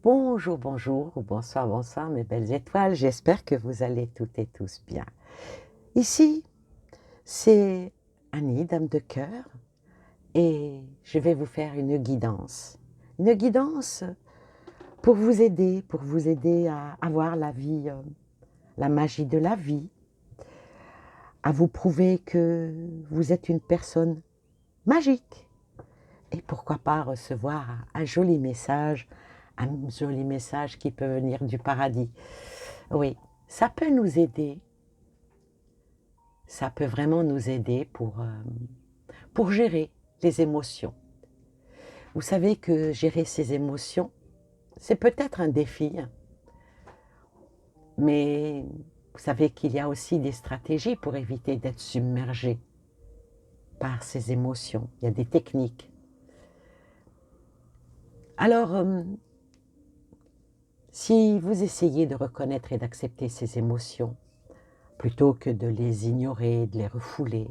Bonjour, bonjour, ou bonsoir, bonsoir mes belles étoiles, j'espère que vous allez toutes et tous bien. Ici, c'est Annie, dame de cœur, et je vais vous faire une guidance. Une guidance pour vous aider à avoir la vie, la magie de la vie, à vous prouver que vous êtes une personne magique. Et pourquoi pas recevoir un joli message qui peut venir du paradis. Oui, ça peut nous aider, ça peut vraiment nous aider pour gérer les émotions. Vous savez que gérer ses émotions, c'est peut-être un défi, mais vous savez qu'il y a aussi des stratégies pour éviter d'être submergé par ces émotions. Il y a des techniques. Alors, si vous essayez de reconnaître et d'accepter ces émotions, plutôt que de les ignorer, de les refouler,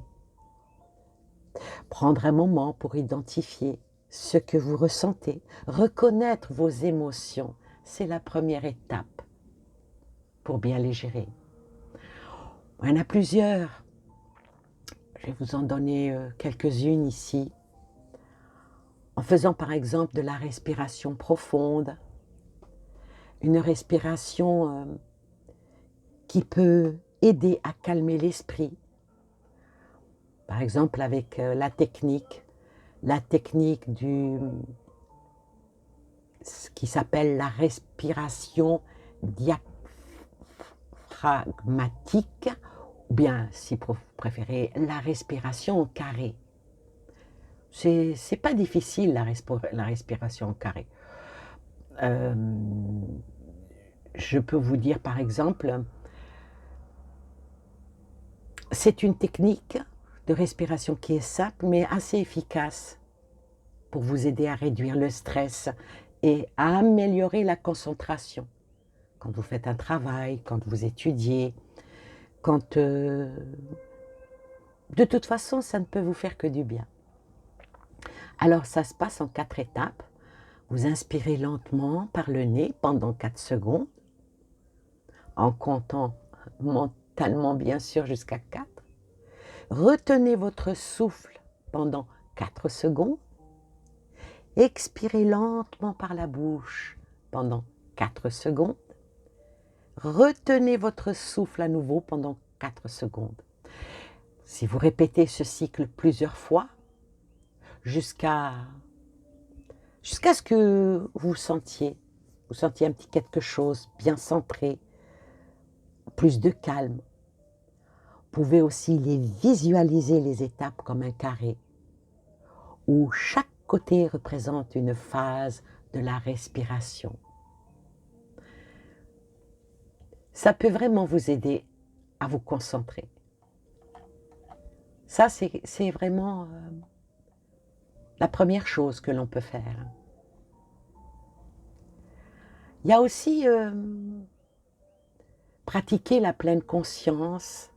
prendre un moment pour identifier ce que vous ressentez, reconnaître vos émotions, c'est la première étape pour bien les gérer. Il y en a plusieurs, je vais vous en donner quelques-unes ici, en faisant par exemple de la respiration profonde, une respiration qui peut aider à calmer l'esprit, par exemple avec la technique ce qui s'appelle la respiration diaphragmatique, ou bien, si vous préférez, la respiration au carré. C'est pas difficile la respiration au carré. Je peux vous dire par exemple, c'est une technique de respiration qui est simple mais assez efficace pour vous aider à réduire le stress et à améliorer la concentration. Quand vous faites un travail, quand vous étudiez, quand... de toute façon, ça ne peut vous faire que du bien. Alors, ça se passe en 4 étapes. Vous inspirez lentement par le nez pendant 4 secondes, en comptant mentalement, bien sûr, jusqu'à 4. Retenez votre souffle pendant 4 secondes. Expirez lentement par la bouche pendant 4 secondes. Retenez votre souffle à nouveau pendant 4 secondes. Si vous répétez ce cycle plusieurs fois, jusqu'à ce que vous sentiez un petit quelque chose bien centré, plus de calme. Vous pouvez aussi les visualiser, les étapes, comme un carré, où chaque côté représente une phase de la respiration. Ça peut vraiment vous aider à vous concentrer. Ça, c'est vraiment la première chose que l'on peut faire. Il y a aussi pratiquer la pleine conscience.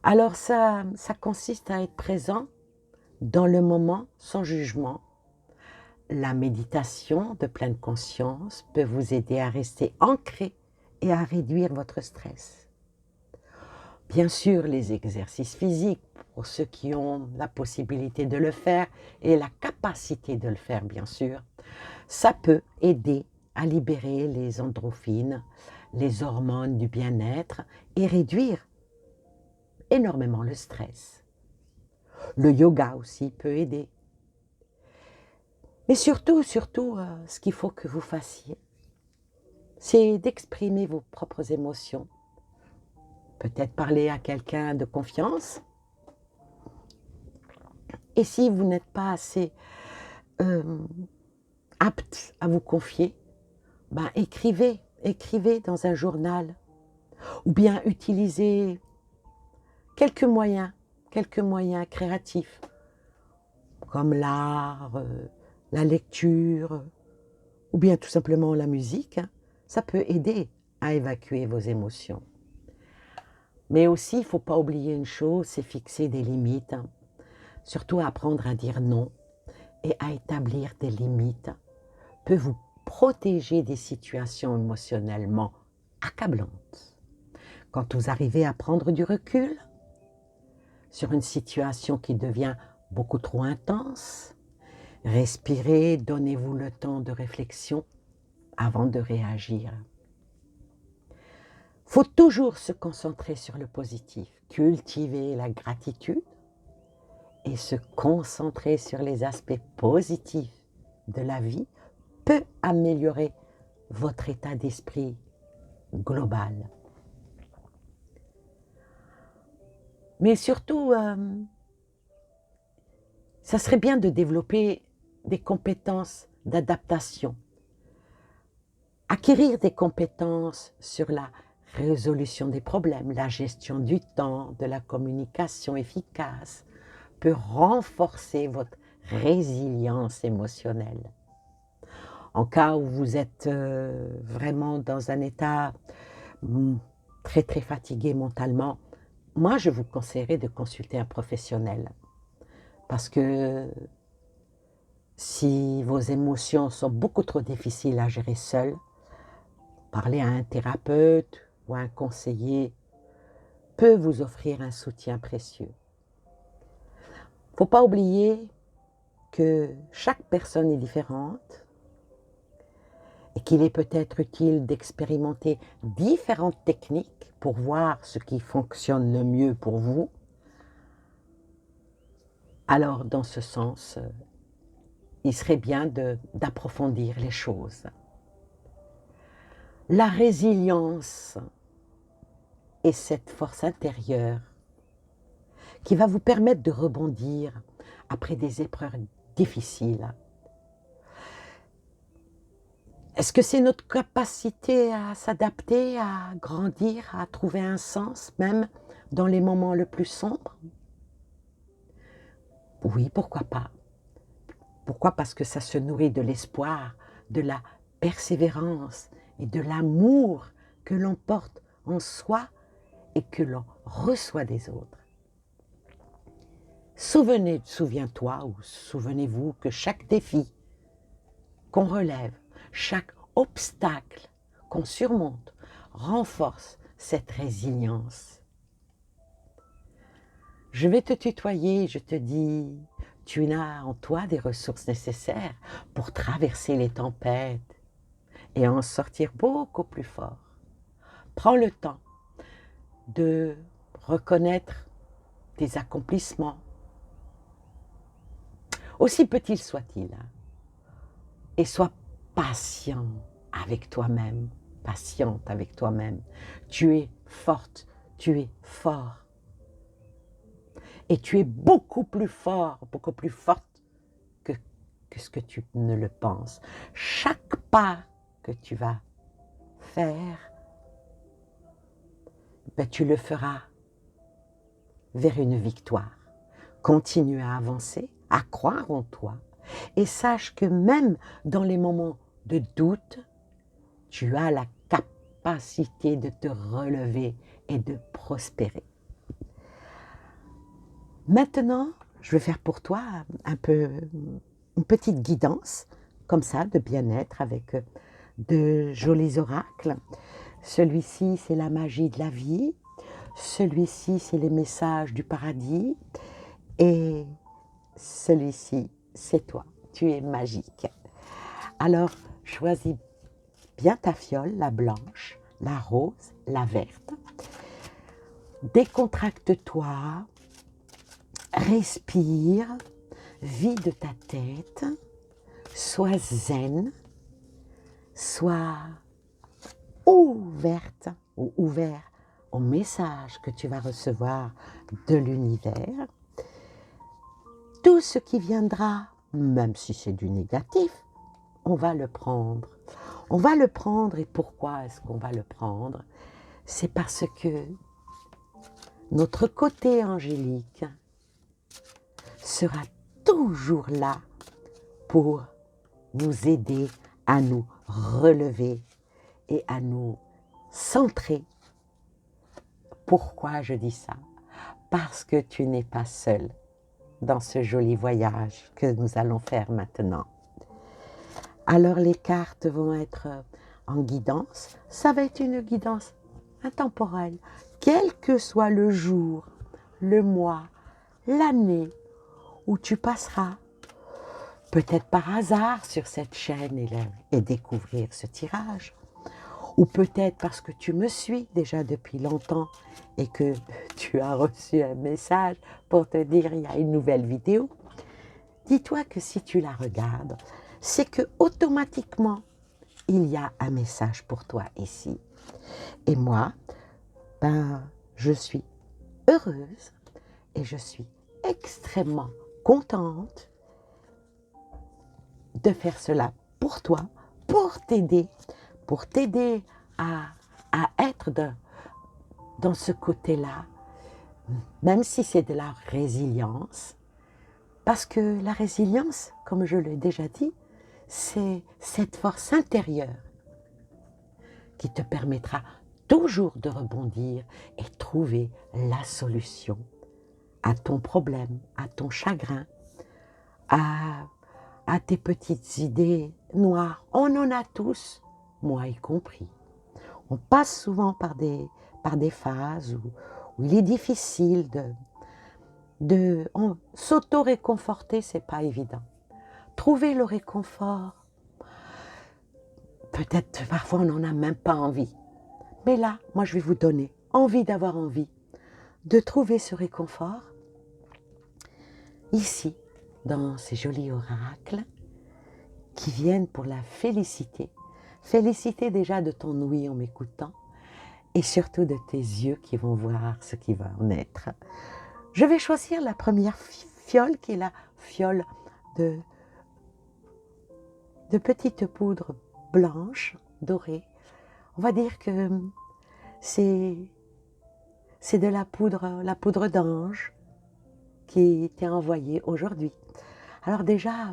Alors ça consiste à être présent dans le moment sans jugement. La méditation de pleine conscience peut vous aider à rester ancré et à réduire votre stress. Bien sûr, les exercices physiques, pour ceux qui ont la possibilité de le faire et la capacité de le faire, bien sûr, ça peut aider à libérer les endorphines, les hormones du bien-être et réduire énormément le stress. Le yoga aussi peut aider. Mais surtout, ce qu'il faut que vous fassiez, c'est d'exprimer vos propres émotions. Peut-être parler à quelqu'un de confiance. Et si vous n'êtes pas assez apte à vous confier, ben écrivez dans un journal. Ou bien utilisez quelques moyens créatifs, comme l'art, la lecture, ou bien tout simplement la musique. Ça peut aider à évacuer vos émotions. Mais aussi, il ne faut pas oublier une chose, c'est fixer des limites. Surtout apprendre à dire non et à établir des limites. peut vous protéger des situations émotionnellement accablantes. Quand vous arrivez à prendre du recul sur une situation qui devient beaucoup trop intense, respirez, donnez-vous le temps de réflexion avant de réagir. Il faut toujours se concentrer sur le positif, cultiver la gratitude et se concentrer sur les aspects positifs de la vie peut améliorer votre état d'esprit global. Mais surtout, ça serait bien de développer des compétences d'adaptation, acquérir des compétences sur la résolution des problèmes, la gestion du temps, de la communication efficace, peut renforcer votre résilience émotionnelle. En cas où vous êtes vraiment dans un état très très fatigué mentalement, moi je vous conseillerais de consulter un professionnel. Parce que si vos émotions sont beaucoup trop difficiles à gérer seul, parler à un thérapeute ou à un conseiller peut vous offrir un soutien précieux. Il ne faut pas oublier que chaque personne est différente et qu'il est peut-être utile d'expérimenter différentes techniques pour voir ce qui fonctionne le mieux pour vous. Alors, dans ce sens, il serait bien d'approfondir les choses. La résilience est cette force intérieure qui va vous permettre de rebondir après des épreuves difficiles. Est-ce que c'est notre capacité à s'adapter, à grandir, à trouver un sens, même dans les moments les plus sombres? Oui, pourquoi pas? Pourquoi? Parce que ça se nourrit de l'espoir, de la persévérance et de l'amour que l'on porte en soi et que l'on reçoit des autres. Souviens-toi ou souvenez-vous que chaque défi qu'on relève, chaque obstacle qu'on surmonte, renforce cette résilience. Je vais te tutoyer, je te dis, tu as en toi des ressources nécessaires pour traverser les tempêtes et en sortir beaucoup plus fort. Prends le temps de reconnaître tes accomplissements, aussi petits soient-ils, et sois patient avec toi-même, patiente avec toi-même. Tu es forte, tu es fort. Et tu es beaucoup plus fort, beaucoup plus forte que ce que tu ne le penses. Chaque pas que tu vas faire, tu le feras vers une victoire. Continue à avancer, à croire en toi. Et sache que même dans les moments de doute, tu as la capacité de te relever et de prospérer. Maintenant, je vais faire pour toi une petite guidance, comme ça, de bien-être avec de jolis oracles. Celui-ci, c'est la magie de la vie. Celui-ci, c'est les messages du paradis. Et celui-ci, c'est toi. Tu es magique. Alors, choisis bien ta fiole, la blanche, la rose, la verte. Décontracte-toi. Respire, vide ta tête, sois zen, sois ouverte ou ouvert au message que tu vas recevoir de l'univers. Tout ce qui viendra, même si c'est du négatif, on va le prendre. On va le prendre et pourquoi est-ce qu'on va le prendre? C'est parce que notre côté angélique sera toujours là pour nous aider à nous relever et à nous centrer. Pourquoi je dis ça? Parce que tu n'es pas seul dans ce joli voyage que nous allons faire maintenant. Alors les cartes vont être en guidance. Ça va être une guidance intemporelle, quel que soit le jour, le mois, l'année où tu passeras, peut-être par hasard sur cette chaîne et découvrir ce tirage, ou peut-être parce que tu me suis déjà depuis longtemps et que tu as reçu un message pour te dire il y a une nouvelle vidéo. Dis-toi que si tu la regardes, c'est que automatiquement il y a un message pour toi ici. Et moi, je suis heureuse et je suis extrêmement contente de faire cela pour toi, pour t'aider à être dans ce côté-là, même si c'est de la résilience, parce que la résilience, comme je l'ai déjà dit, c'est cette force intérieure qui te permettra toujours de rebondir et trouver la solution à ton problème, à ton chagrin, à tes petites idées noires. On en a tous, moi y compris. On passe souvent par des phases où il est difficile de s'auto-réconforter, c'est pas évident. Trouver le réconfort, peut-être parfois on n'en a même pas envie. Mais là, moi je vais vous donner envie d'avoir envie de trouver ce réconfort ici, dans ces jolis oracles qui viennent pour la féliciter. Féliciter déjà de ton ouïe en m'écoutant et surtout de tes yeux qui vont voir ce qui va en être. Je vais choisir la première fiole qui est la fiole de petites poudres blanches, dorées. On va dire que c'est de la poudre d'ange qui t'est envoyée aujourd'hui. Alors déjà,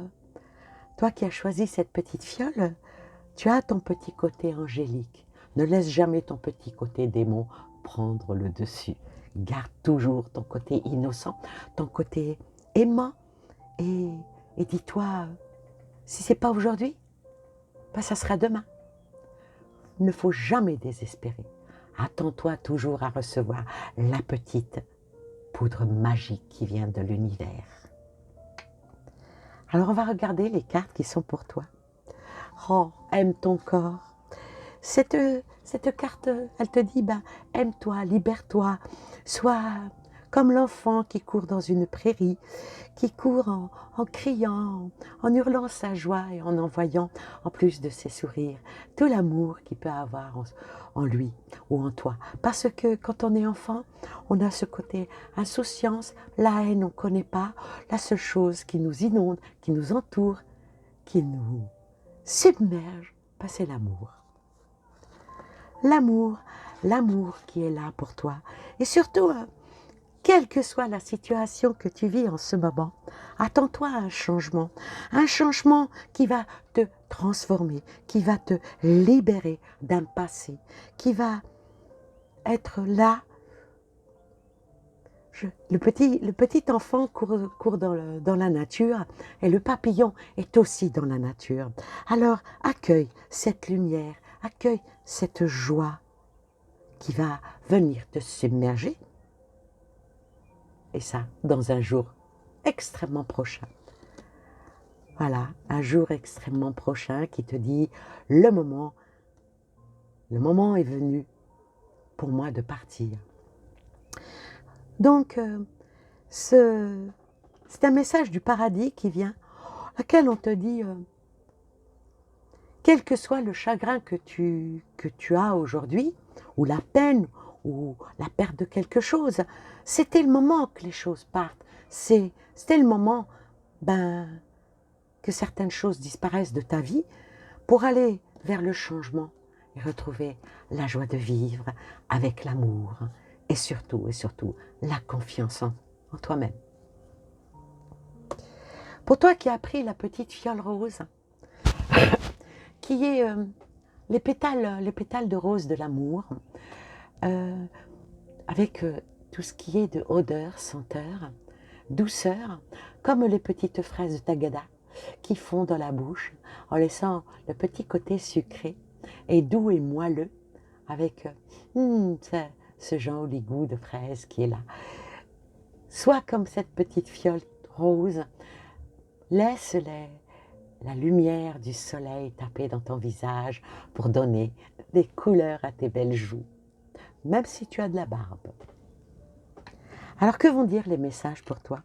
toi qui as choisi cette petite fiole, tu as ton petit côté angélique. Ne laisse jamais ton petit côté démon prendre le dessus. Garde toujours ton côté innocent, ton côté aimant. Et dis-toi, si ce n'est pas aujourd'hui, ça sera demain. Il ne faut jamais désespérer. Attends-toi toujours à recevoir la petite poudre magique qui vient de l'univers. Alors on va regarder les cartes qui sont pour toi. Oh, aime ton corps. Cette carte, elle te dit, aime-toi, libère-toi, sois comme l'enfant qui court dans une prairie, qui court en criant, en hurlant sa joie et en envoyant, en plus de ses sourires, tout l'amour qu'il peut avoir en lui ou en toi. Parce que quand on est enfant, on a ce côté insouciance, la haine, on ne connaît pas. La seule chose qui nous inonde, qui nous entoure, qui nous submerge, c'est l'amour. L'amour qui est là pour toi. Et surtout, quelle que soit la situation que tu vis en ce moment, attends-toi à un changement qui va te transformer, qui va te libérer d'un passé, qui va être là. Le petit enfant court dans la nature et le papillon est aussi dans la nature. Alors accueille cette lumière, accueille cette joie qui va venir te submerger. Et ça, dans un jour extrêmement prochain. Voilà, un jour extrêmement prochain qui te dit le moment est venu pour moi de partir. Donc, c'est un message du paradis qui vient, laquelle on te dit, quel que soit le chagrin que tu as aujourd'hui, ou la peine, ou la perte de quelque chose, c'était le moment que les choses partent. C'était le moment que certaines choses disparaissent de ta vie pour aller vers le changement et retrouver la joie de vivre avec l'amour et surtout, la confiance en toi-même. Pour toi qui as pris la petite fiole rose, qui est les pétales de rose de l'amour, avec tout ce qui est de odeur, senteur, douceur, comme les petites fraises de Tagada. qui fond dans la bouche en laissant le petit côté sucré et doux et moelleux avec ce joli goût de fraise qui est là. Sois comme cette petite fiole rose, laisse la lumière du soleil taper dans ton visage pour donner des couleurs à tes belles joues, même si tu as de la barbe. Alors que vont dire les messages pour toi?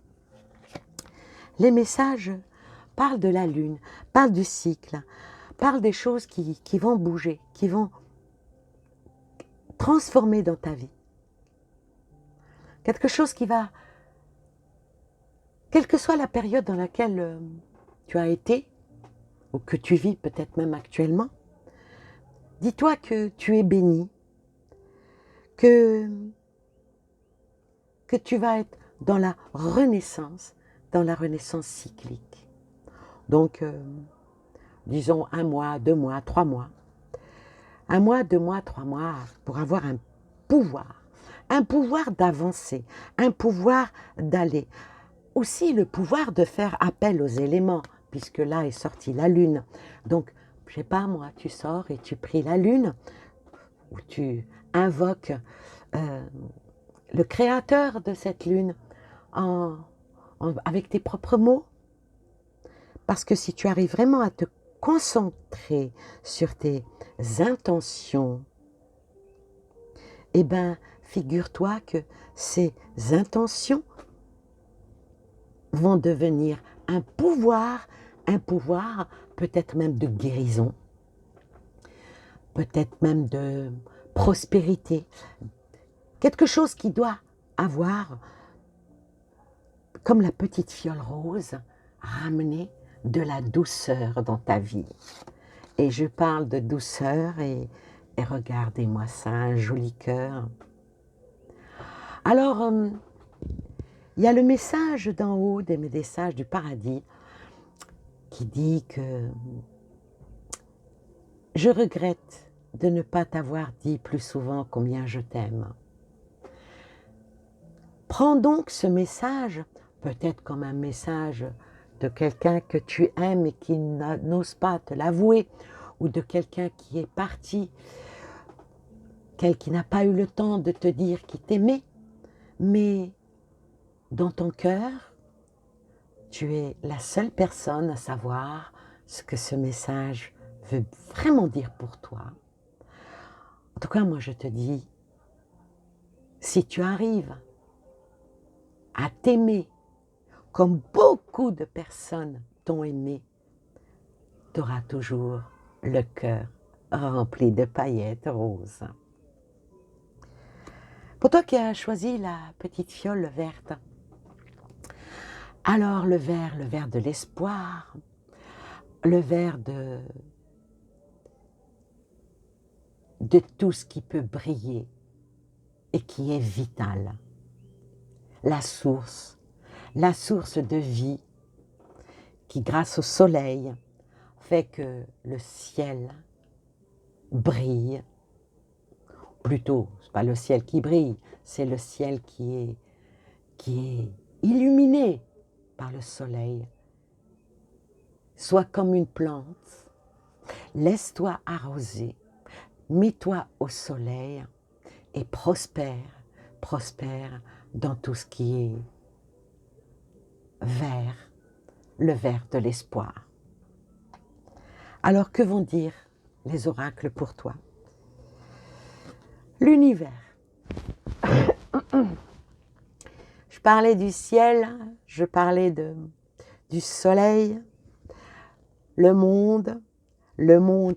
Les messages parlent de la lune, parlent du cycle, parlent des choses qui vont bouger, qui vont transformer dans ta vie. Quelque chose qui va, quelle que soit la période dans laquelle tu as été, ou que tu vis peut-être même actuellement, dis-toi que tu es béni, que tu vas être dans la renaissance cyclique. Donc, disons 1 mois, 2 mois, 3 mois. 1 mois, 2 mois, 3 mois pour avoir un pouvoir d'avancer, un pouvoir d'aller. Aussi le pouvoir de faire appel aux éléments, puisque là est sortie la lune. Donc, je sais pas moi, tu sors et tu pries la lune, ou tu invoques le créateur de cette lune avec tes propres mots. Parce que si tu arrives vraiment à te concentrer sur tes intentions, eh bien, figure-toi que ces intentions vont devenir un pouvoir peut-être même de guérison, peut-être même de prospérité, quelque chose qui doit avoir, comme la petite fiole rose, ramener de la douceur dans ta vie. Et je parle de douceur et regardez-moi ça, un joli cœur. Alors, il y a le message d'en haut, des messages du paradis, qui dit que je regrette de ne pas t'avoir dit plus souvent combien je t'aime. Prends donc ce message, peut-être comme un message de quelqu'un que tu aimes et qui n'ose pas te l'avouer, ou de quelqu'un qui est parti, qui n'a pas eu le temps de te dire qu'il t'aimait, mais dans ton cœur, tu es la seule personne à savoir ce que ce message veut vraiment dire pour toi. En tout cas, moi je te dis, si tu arrives à t'aimer comme beaucoup de personnes t'ont aimé, tu auras toujours le cœur rempli de paillettes roses. Pour toi qui as choisi la petite fiole verte, alors le vert de l'espoir, le vert de tout ce qui peut briller et qui est vital. La source de vie qui, grâce au soleil, fait que le ciel brille. Plutôt, ce n'est pas le ciel qui brille, c'est le ciel qui est illuminé par le soleil. Sois comme une plante, laisse-toi arroser, mets-toi au soleil et prospère dans tout ce qui est vert, le vert de l'espoir. Alors que vont dire les oracles pour toi? L'univers. Je parlais du ciel, je parlais du soleil, le monde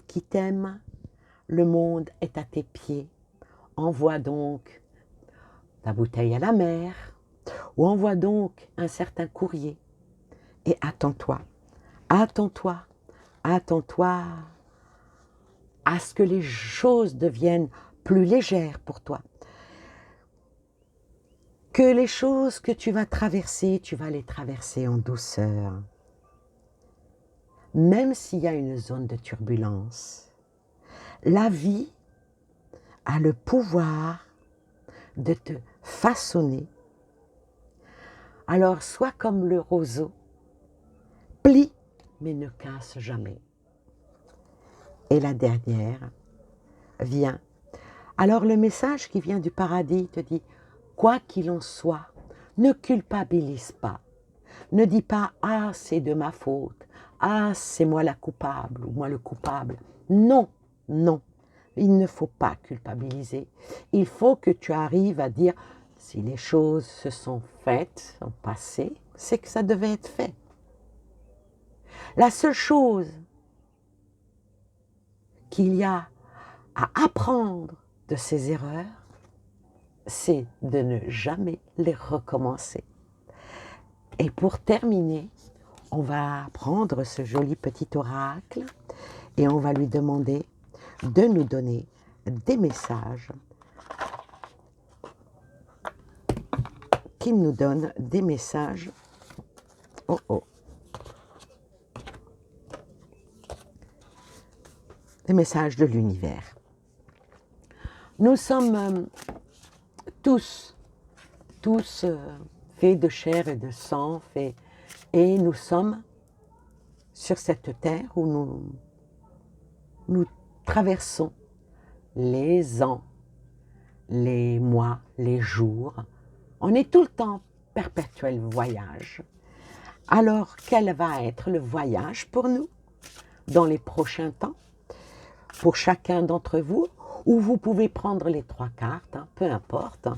qui t'aime, le monde est à tes pieds. Envoie donc ta bouteille à la mer, ou envoie donc un certain courrier et attends-toi à ce que les choses deviennent plus légères pour toi. Que les choses que tu vas traverser, tu vas les traverser en douceur. Même s'il y a une zone de turbulence, la vie a le pouvoir de te façonner. Alors sois comme le roseau, plie mais ne casse jamais. Et la dernière vient. Alors le message qui vient du paradis te dit, quoi qu'il en soit, ne culpabilise pas. Ne dis pas, ah c'est de ma faute, ah c'est moi la coupable ou moi le coupable. Non, non, il ne faut pas culpabiliser. Il faut que tu arrives à dire, si les choses se sont faites, sont passées, c'est que ça devait être fait. La seule chose qu'il y a à apprendre de ces erreurs, c'est de ne jamais les recommencer. Et pour terminer, on va prendre ce joli petit oracle et on va lui demander de nous donner des messages, qu'il nous donne des messages. Oh oh. Des messages de l'univers. Nous sommes tous faits de chair et de sang, et nous sommes sur cette terre où nous traversons les ans, les mois, les jours. On est tout le temps perpétuel voyage. Alors, quel va être le voyage pour nous dans les prochains temps, pour chacun d'entre vous, ou vous pouvez prendre les 3 cartes, hein, peu importe.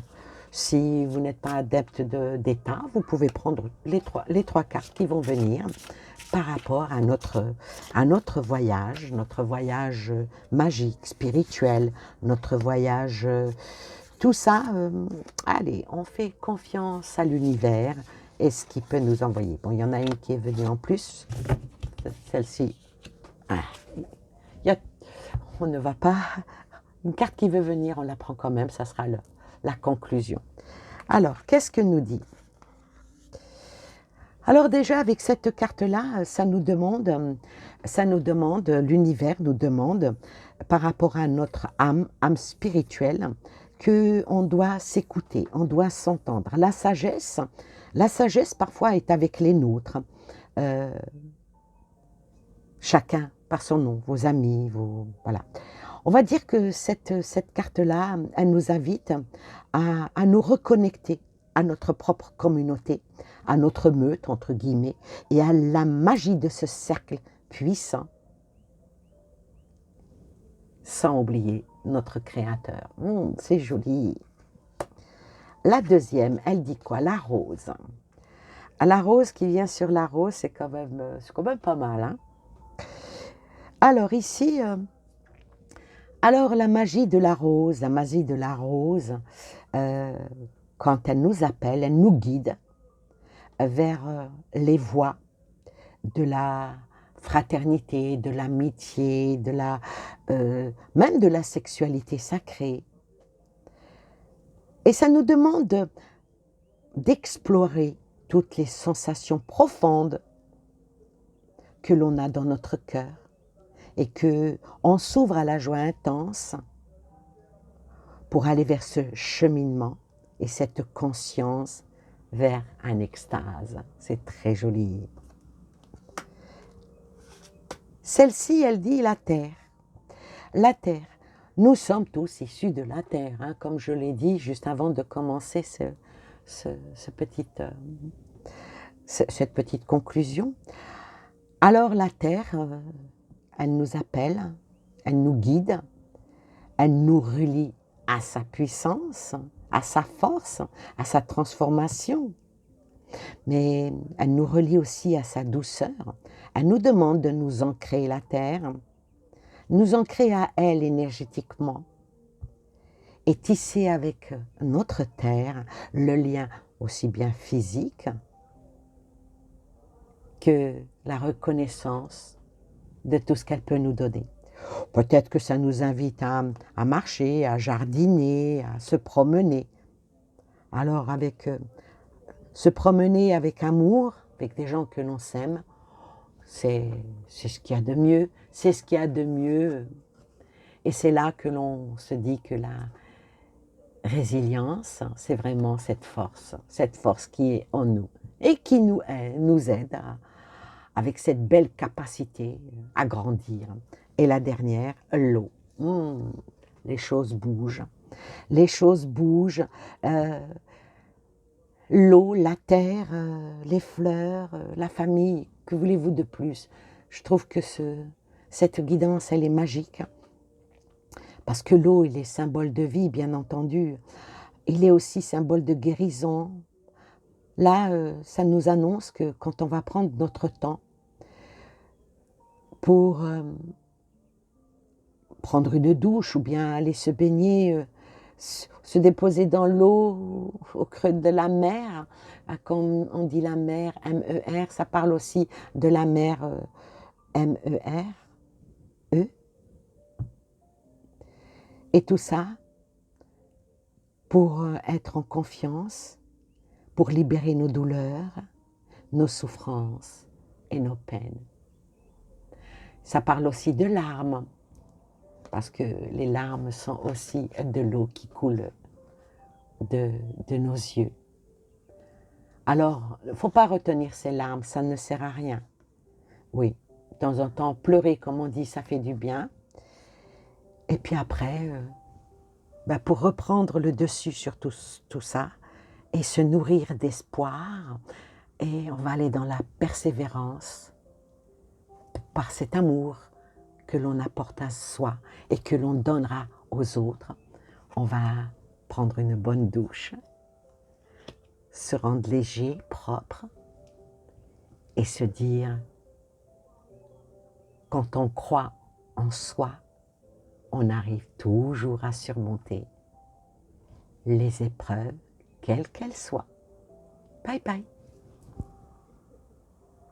Si vous n'êtes pas adepte d'état, vous pouvez prendre les trois cartes qui vont venir par rapport à notre voyage magique, spirituel, notre voyage, tout ça. Allez, on fait confiance à l'univers et ce qui peut nous envoyer. Bon, il y en a une qui est venue en plus, celle-ci. On ne va pas, une carte qui veut venir, on la prend quand même, ça sera la conclusion. Alors, qu'est-ce que nous dit? Alors déjà, avec cette carte-là, ça nous demande, l'univers nous demande, par rapport à notre âme spirituelle, qu'on doit s'écouter, on doit s'entendre. La sagesse parfois est avec les nôtres. Chacun par son nom, vos amis, voilà. On va dire que cette carte-là, elle nous invite à nous reconnecter à notre propre communauté, à notre meute, entre guillemets, et à la magie de ce cercle puissant, sans oublier notre Créateur. C'est joli. La deuxième, elle dit quoi? La rose. La rose qui vient sur la rose, c'est quand même pas mal, hein? Alors ici, la magie de la rose, quand elle nous appelle, elle nous guide vers les voies de la fraternité, de l'amitié, même de la sexualité sacrée. Et ça nous demande d'explorer toutes les sensations profondes que l'on a dans notre cœur et qu'on s'ouvre à la joie intense pour aller vers ce cheminement et cette conscience vers un extase. C'est très joli. Celle-ci, elle dit la terre. La terre. Nous sommes tous issus de la terre, hein, comme je l'ai dit juste avant de commencer cette petite conclusion. Alors la terre, elle nous appelle, elle nous guide, elle nous relie à sa puissance, à sa force, à sa transformation. Mais elle nous relie aussi à sa douceur. Elle nous demande de nous ancrer la terre, nous ancrer à elle énergétiquement et tisser avec notre terre le lien aussi bien physique que la reconnaissance de tout ce qu'elle peut nous donner. Peut-être que ça nous invite à marcher, à jardiner, à se promener. Alors se promener avec amour, avec des gens que l'on s'aime, c'est ce qu'il y a de mieux, c'est ce qu'il y a de mieux. Et c'est là que l'on se dit que la résilience, c'est vraiment cette force qui est en nous et qui nous aide avec cette belle capacité à grandir. Et la dernière, l'eau. Les choses bougent. Les choses bougent. L'eau, la terre, les fleurs, la famille, que voulez-vous de plus? Je trouve que cette guidance, elle est magique. Parce que l'eau, il est symbole de vie, bien entendu. Il est aussi symbole de guérison. Là, ça nous annonce que quand on va prendre notre temps pour prendre une douche ou bien aller se baigner, se déposer dans l'eau au creux de la mer, quand on dit la mer, M-E-R, ça parle aussi de la mer M-E-R, E. Et tout ça pour être en confiance, pour libérer nos douleurs, nos souffrances et nos peines. Ça parle aussi de larmes, parce que les larmes sont aussi de l'eau qui coule de nos yeux. Alors, il ne faut pas retenir ces larmes, ça ne sert à rien. Oui, de temps en temps, pleurer, comme on dit, ça fait du bien. Et puis après, pour reprendre le dessus sur tout ça, et se nourrir d'espoir, et on va aller dans la persévérance, par cet amour que l'on apporte à soi et que l'on donnera aux autres. On va prendre une bonne douche, se rendre léger, propre, et se dire, quand on croit en soi, on arrive toujours à surmonter les épreuves, quelles qu'elles soient. Bye bye.